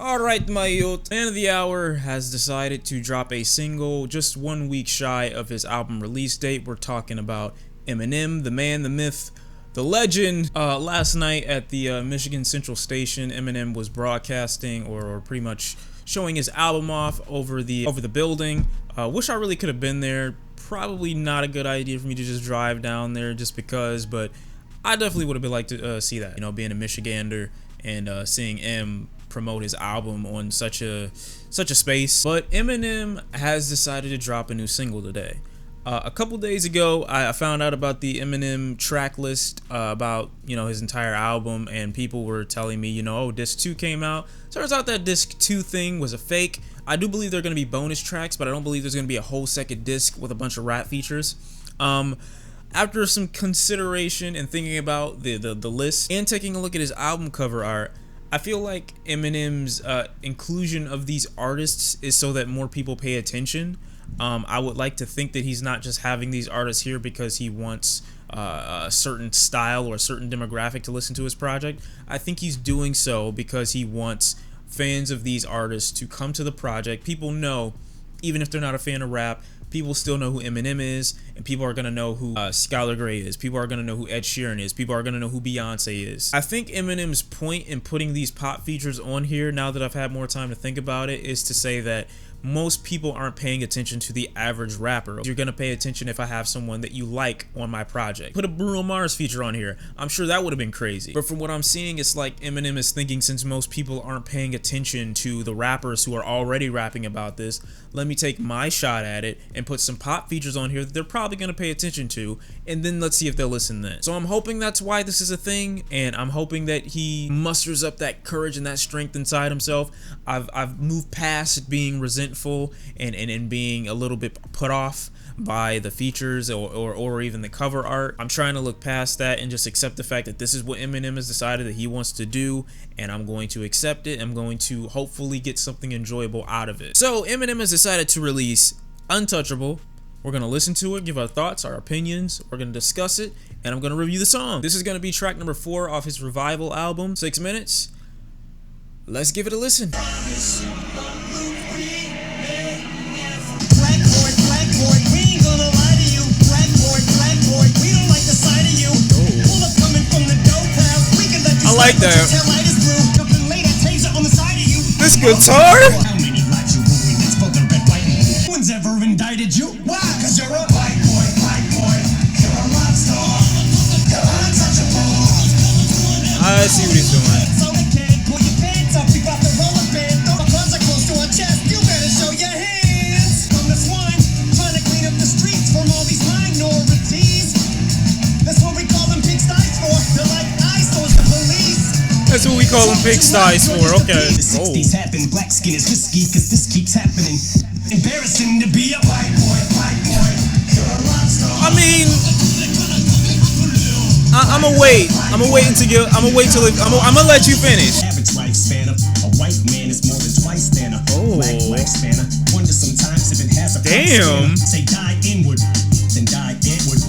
Alright, my youth, Man of the Hour has decided to drop a single just 1 week shy of his album release date. We're talking about Eminem, the man, the myth, the legend. Last night at the Michigan Central Station, Eminem was broadcasting or pretty much showing his album off over the building. Wish I really could have been there. Probably not a good idea for me to just drive down there just because, but I definitely would have been like to see that. You know, being a Michigander and seeing M promote his album on such a space. But Eminem has decided to drop a new single today. A couple days ago, I found out about the Eminem track list about his entire album, and people were telling me, oh, disc 2 came out. Turns out that disc 2 thing was a fake. I do believe there are going to be bonus tracks, but I don't believe there's going to be a whole second disc with a bunch of rap features. After some consideration and thinking about the list and taking a look at his album cover art, I feel like Eminem's inclusion of these artists is so that more people pay attention. I would like to think that he's not just having these artists here because he wants a certain style or a certain demographic to listen to his project. I think he's doing so because he wants fans of these artists to come to the project. People know, even if they're not a fan of rap, people still know who Eminem is, and people are going to know who Skylar Grey is. People are going to know who Ed Sheeran is. People are going to know who Beyonce is. I think Eminem's point in putting these pop features on here, now that I've had more time to think about it, is to say that most people aren't paying attention to the average rapper. You're going to pay attention if I have someone that you like on my project. Put a Bruno Mars feature on here. I'm sure that would have been crazy. But from what I'm seeing, it's like Eminem is thinking, since most people aren't paying attention to the rappers who are already rapping about this, let me take my shot at it and put some pop features on here that they're probably going to pay attention to, and then let's see if they'll listen then. So I'm hoping that's why this is a thing, and I'm hoping that he musters up that courage and that strength inside himself. I've moved past being resentful and being a little bit put off by the features or even the cover art. I'm trying to look past that and just accept the fact that this is what Eminem has decided that he wants to do, and I'm going to accept it. I'm going to hopefully get something enjoyable out of it. So Eminem has decided to release Untouchable. We're going to listen to it, give our thoughts, our opinions. We're going to discuss it, and I'm going to review the song. This is going to be track number 4 off his Revival album, 6 minutes. Let's give it a listen. I like that. This guitar? How many lives you ruined? That's for the red, white, and blue. One's ever indicted you? Why? Cause you're a white boy, you're a rock star, you're untouchable. I see what he's doing. So kid, pull your pants up, we got the roller band. Throw the gloves are close to our chest, you better show your hands. From the swine, trying to clean up the streets from all these minorities. That's what we call them pigsties for. They're like eyesores to police. That's what we call them pigsties for, okay. The 60s happened, black skin is risky cause this keeps happening. Embarrassing to be a white boy, you're a rock star. I mean, I'ma wait till I'ma let you finish. Average lifespan of a white man is more than twice than a black lifespan. Wonder sometimes if it has a damn. Say die inward, then die inward.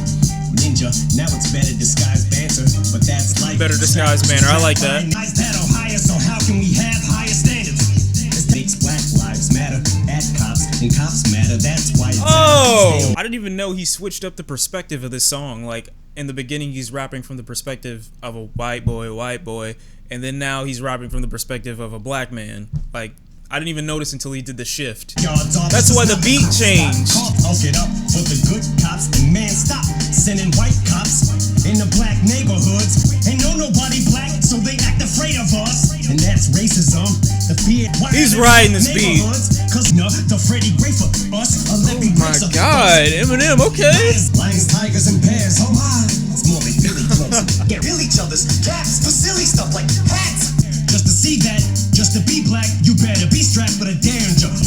Ninja, now it's better disguised banter, but that's like better disguised banter. I like that. That Ohio, so how can we have higher standards? This makes Black Lives Matter at cops, and cops matter. That's why. Oh, I didn't even know he switched up the perspective of this song. Like in the beginning, he's rapping from the perspective of a white boy, and then now he's rapping from the perspective of a black man. Like, I didn't even notice until he did the shift. That's why the beat changed. I'll get up for the good cops, and man, stop sending white cops in the black neighborhoods. Ain't nobody black, so they act afraid of us, and that's racism. The fear. He's riding this beat. Cause the Freddy Gray for us. Oh my God, Eminem, okay. Lions, tigers, and bears. Oh my, it's more than Billy Clubs. Get real each other's caps for silly stuff like hats. Just to see that, just to be black, you better be strapped with a damn jump.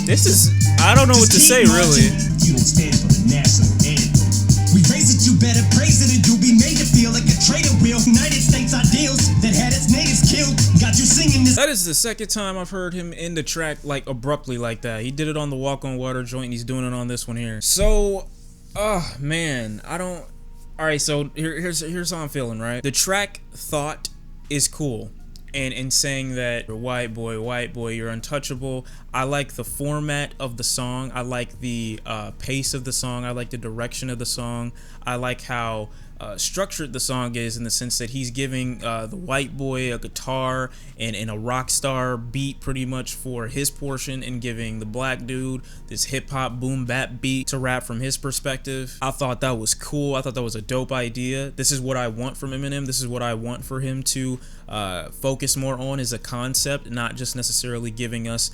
This is, I don't know what to say, really. You don't stand for the national anthem. We raise it, you better praise it, and you'll be made to feel like a traitor wheel. United States ideals that had its natives killed. Got you singing this. That is the second time I've heard him end the track like abruptly like that. He did it on the Walk on Water joint, and he's doing it on this one here. So, man, I don't. All right, so here's how I'm feeling, right? The track Thought is cool. and in saying that you're white boy, you're untouchable. I like the format of the song. I like the pace of the song. I like the direction of the song. I like how structured the song is, in the sense that he's giving the white boy a guitar and a rock star beat pretty much for his portion, and giving the black dude this hip-hop boom bap beat to rap from his perspective. I thought that was cool. I thought that was a dope idea. This is what I want from Eminem. This is what I want for him to focus more on, is a concept, not just necessarily giving us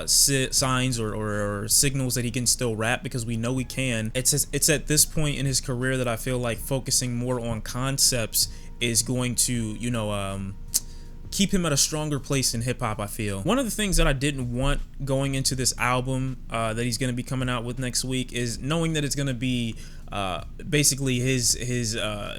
signs or signals that he can still rap, because we know he can. It's at this point in his career that I feel like focusing more on concepts is going to, keep him at a stronger place in hip-hop, I feel. One of the things that I didn't want going into this album that he's going to be coming out with next week is knowing that it's going to be basically his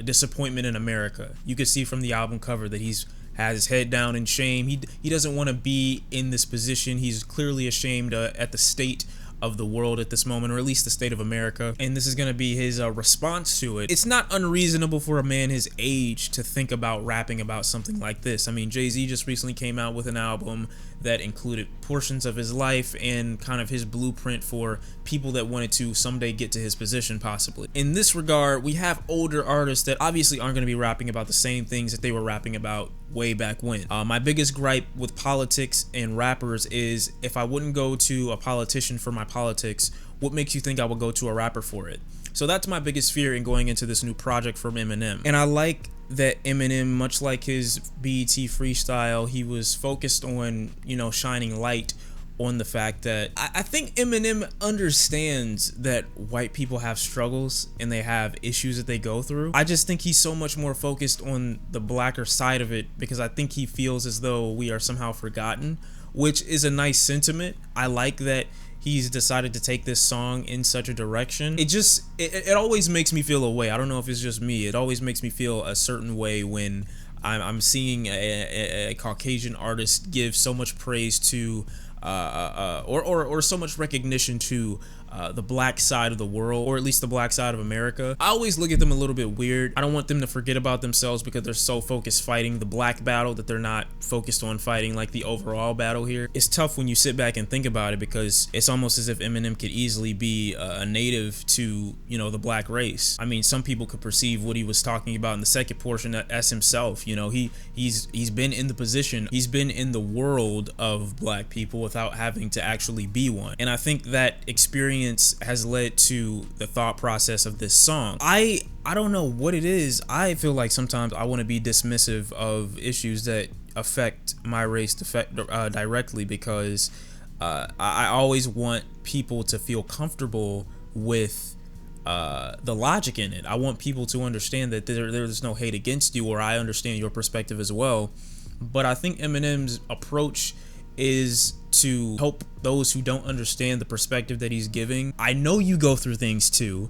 disappointment in America. You could see from the album cover that he's has his head down in shame. He doesn't want to be in this position. He's clearly ashamed at the state of the world at this moment, or at least the state of America, and this is going to be his response to it. It's not unreasonable for a man his age to think about rapping about something like this. I mean, Jay-Z just recently came out with an album that included portions of his life and kind of his blueprint for people that wanted to someday get to his position, possibly. In this regard, we have older artists that obviously aren't going to be rapping about the same things that they were rapping about way back when. My biggest gripe with politics and rappers is, if I wouldn't go to a politician for my politics, what makes you think I would go to a rapper for it? So that's my biggest fear in going into this new project from Eminem. And I like that Eminem, much like his BET freestyle, he was focused on, shining light on the fact that I think Eminem understands that white people have struggles and they have issues that they go through. I just think he's so much more focused on the blacker side of it, because I think he feels as though we are somehow forgotten, which is a nice sentiment. I like that he's decided to take this song in such a direction. It always makes me feel a way. I don't know if it's just me. It always makes me feel a certain way when I'm seeing a Caucasian artist give so much praise to or so much recognition to the black side of the world, or at least the black side of America. I always look at them a little bit weird. I don't want them to forget about themselves because they're so focused fighting the black battle that they're not focused on fighting like the overall battle here. It's tough when you sit back and think about it, because it's almost as if Eminem could easily be a native to, the black race. I mean, some people could perceive what he was talking about in the second portion as himself. He's been in the position, he's been in the world of black people without having to actually be one. And I think that experience has led to the thought process of this song. I don't know what it is. I feel like sometimes I want to be dismissive of issues that affect my race directly, because I always want people to feel comfortable with the logic in it. I want people to understand that there's no hate against you, or I understand your perspective as well. But I think Eminem's approach is to help those who don't understand the perspective that he's giving. I know you go through things too,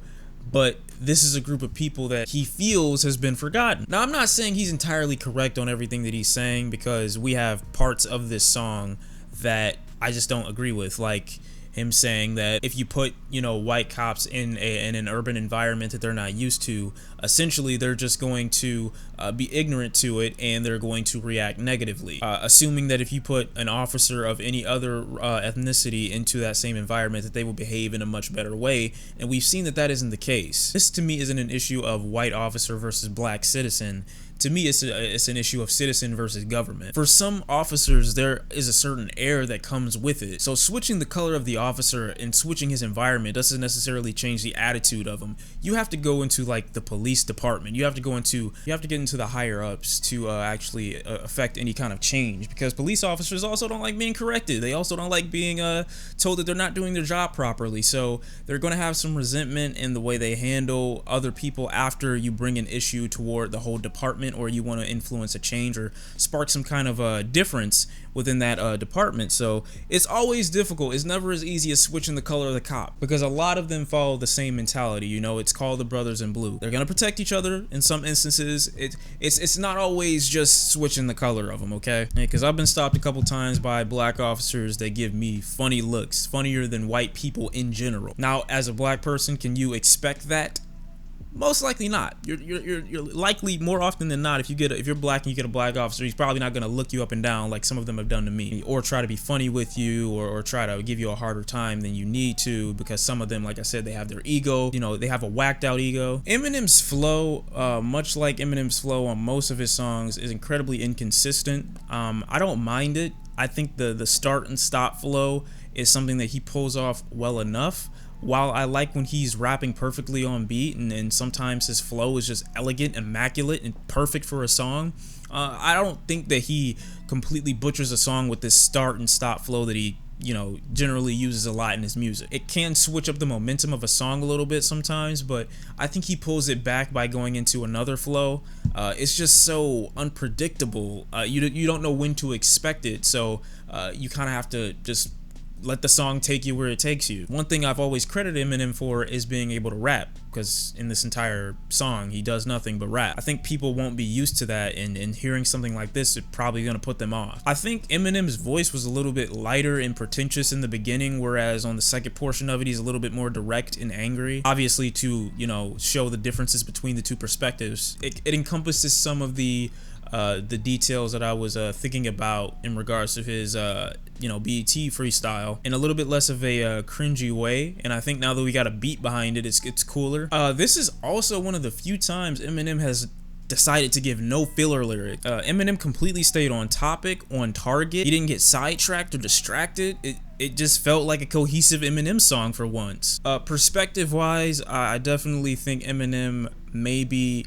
but this is a group of people that he feels has been forgotten. Now, I'm not saying he's entirely correct on everything that he's saying, because we have parts of this song that I just don't agree with, like him saying that if you put, white cops in an urban environment that they're not used to, essentially they're just going to be ignorant to it and they're going to react negatively. Assuming that if you put an officer of any other ethnicity into that same environment, that they will behave in a much better way, and we've seen that isn't the case. This to me isn't an issue of white officer versus black citizen. To me, it's an issue of citizen versus government. For some officers, there is a certain air that comes with it. So switching the color of the officer and switching his environment doesn't necessarily change the attitude of him. You have to go into like the police department. You have to get into the higher ups to actually affect any kind of change, because police officers also don't like being corrected. They also don't like being told that they're not doing their job properly. So they're going to have some resentment in the way they handle other people after you bring an issue toward the whole department, or you want to influence a change or spark some kind of a difference within that department. So it's always difficult. It's never as easy as switching the color of the cop, because a lot of them follow the same mentality. It's called the brothers in blue. They're gonna protect each other in some instances. It's not always just switching the color of them, okay? Because I've been stopped a couple times by black officers that give me funny looks, funnier than white people in general. Now, as a black person, can you expect that? Most likely not. You're likely, more often than not, if you're black and you get a black officer, he's probably not gonna look you up and down like some of them have done to me, or try to be funny with you, or try to give you a harder time than you need to, because some of them, like I said, they have their ego. You know, they have a whacked out ego. Eminem's flow, much like Eminem's flow on most of his songs, is incredibly inconsistent. I don't mind it. I think the start and stop flow is something that he pulls off well enough. While I like when he's rapping perfectly on beat, and sometimes his flow is just elegant, immaculate, and perfect for a song, I don't think that he completely butchers a song with this start and stop flow that he, you know, generally uses a lot in his music. It can switch up the momentum of a song a little bit sometimes, but I think he pulls it back by going into another flow. It's just so unpredictable. You don't know when to expect it, so you kind of have to just let the song take you where it takes you. One thing I've always credited Eminem for is being able to rap, because in this entire song he does nothing but rap. I think people won't be used to that, and hearing something like this is probably gonna put them off. I think Eminem's voice was a little bit lighter and pretentious in the beginning, whereas on the second portion of it he's a little bit more direct and angry, obviously to, you know, show the differences between the two perspectives. It encompasses some of the details that I was thinking about in regards to his you know, BET freestyle in a little bit less of a cringy way, and I think now that we got a beat behind it, it's cooler. This is also one of the few times Eminem has decided to give no filler lyric. Eminem completely stayed on topic, on target. He didn't get sidetracked or distracted. It just felt like a cohesive Eminem song for once. Perspective wise, I definitely think Eminem may be,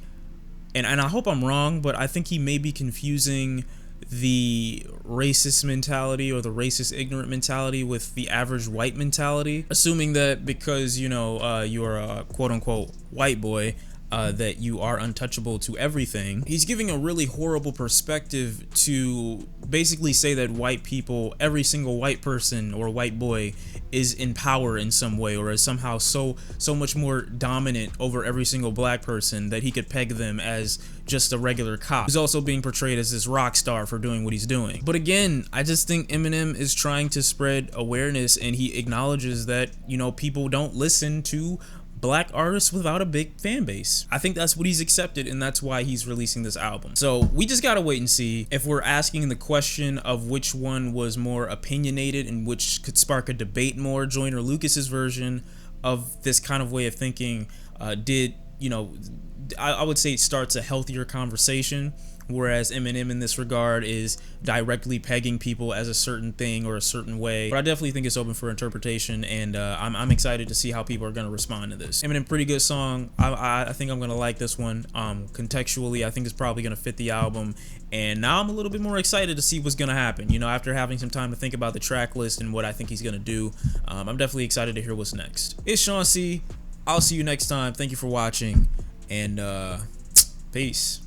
and I hope I'm wrong, but I think he may be confusing the racist mentality or the racist ignorant mentality with the average white mentality, assuming that because, you know, you're a quote-unquote white boy, that you are untouchable to everything. He's giving a really horrible perspective to basically say that white people, every single white person or white boy, is in power in some way, or is somehow so much more dominant over every single black person that he could peg them as just a regular cop. He's also being portrayed as this rock star for doing what he's doing. But again, I just think Eminem is trying to spread awareness, and he acknowledges that, you know, people don't listen to black artists without a big fan base. I think that's what he's accepted, and that's why he's releasing this album. So we just gotta wait and see. If we're asking the question of which one was more opinionated and which could spark a debate more, Joyner Lucas's version of this kind of way of thinking did, you know, I would say it starts a healthier conversation, whereas Eminem in this regard is directly pegging people as a certain thing or a certain way. But I definitely think it's open for interpretation, and I'm excited to see how people are going to respond to this. Eminem, pretty good song. I think I'm going to like this one. Contextually, I think it's probably going to fit the album, and now I'm a little bit more excited to see what's going to happen. You know, after having some time to think about the track list and what I think he's going to do, I'm definitely excited to hear what's next. It's Shawn C. I'll see you next time. Thank you for watching, and peace.